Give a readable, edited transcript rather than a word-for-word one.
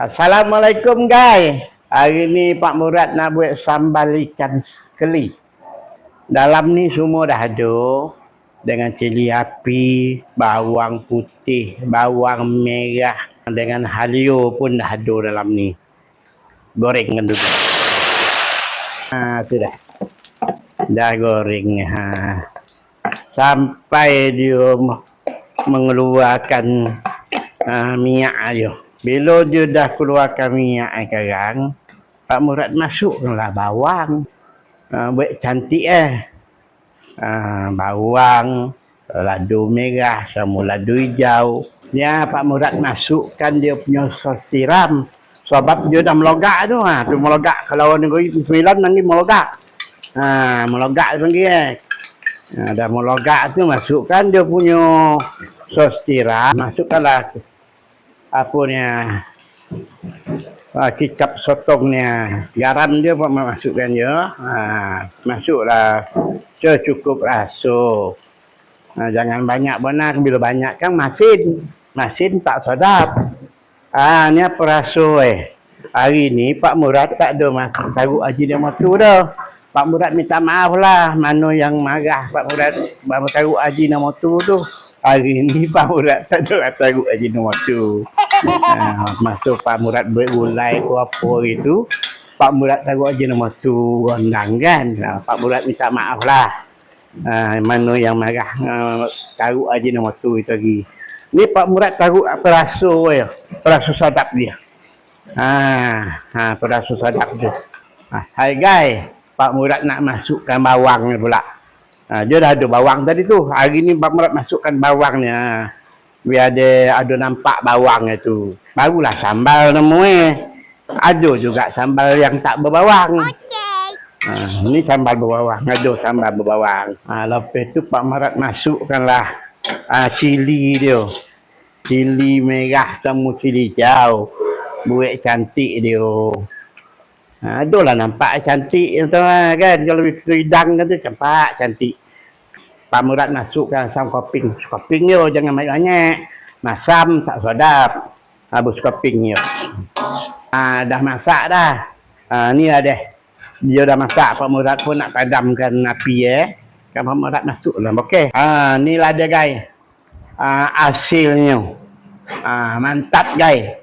Assalamualaikum guys. Hari ni Pak Murad nak buat sambal ikan keli. Dalam ni semua dah ada. Dengan cili api, bawang putih, bawang merah. Dengan halio pun dah ada dalam ni. Goreng dulu. Tu dah. Dah goreng. Sampai dia mengeluarkan minyak dia. Bila dia dah keluarkan minyak sekarang, Pak Murad masukkanlah bawang. Buat cantik bawang, ladu merah sama ladu hijau. Ya, Pak Murad masukkan dia punya sos tiram. Sebab dia dah melogak tu. Tu melogak. Kalau negeri Sembilan nanti melogak. Melogak panggil dah melogak tu masukkan dia punya sos tiram. Masukkanlah kicap sotongnya, garam dia pun masukkan dia. Masuklah secukup rasa. Jangan banyak benar, bila banyak kan masin tak sedap. Ni apa rasa hari ni Pak Murad tak ada taruh Ajinomoto dah. Pak Murad minta maaf lah mana yang marah Pak Murad taruh Ajinomoto tu. Hari ni Pak Murad tak ada taruh Ajinomoto. Masuk Pak Murad berulai ke apa itu, Pak Murad taruh Ajinomoto rendang kan. Pak Murad minta maaf lah. Mana yang marah taruh Ajinomoto itu lagi. Ni Pak Murad taruh perasa perasa sadap dia. Perasa sadap dia. Hai guys, Pak Murad nak masukkan bawang ni pula. Dia dah ada bawang tadi tu. Hari ni Pak Murad masukkan bawangnya. Biar ada nampak bawangnya tu. Barulah sambal nemu Ada juga sambal yang tak berbawang. Ni sambal berbawang. Ada sambal berbawang. Lepas tu Pak Murad masukkanlah cili dia. Cili merah sama cili hijau. Buat cantik dia. Adalah nampak cantik kan. Kalau hidang kan tu nampak cantik. Pak Murad masukkan asam koping. Koping dia jangan banyak-banyak. Masam tak sedap. Habis koping dia. Dah masak dah. Ni lah deh. Dia dah masak. Pak Murad pun nak padamkan api Kan Pak Murad masuk dalam okey. Ni lah dia guys. Hasilnya. Mantap guys.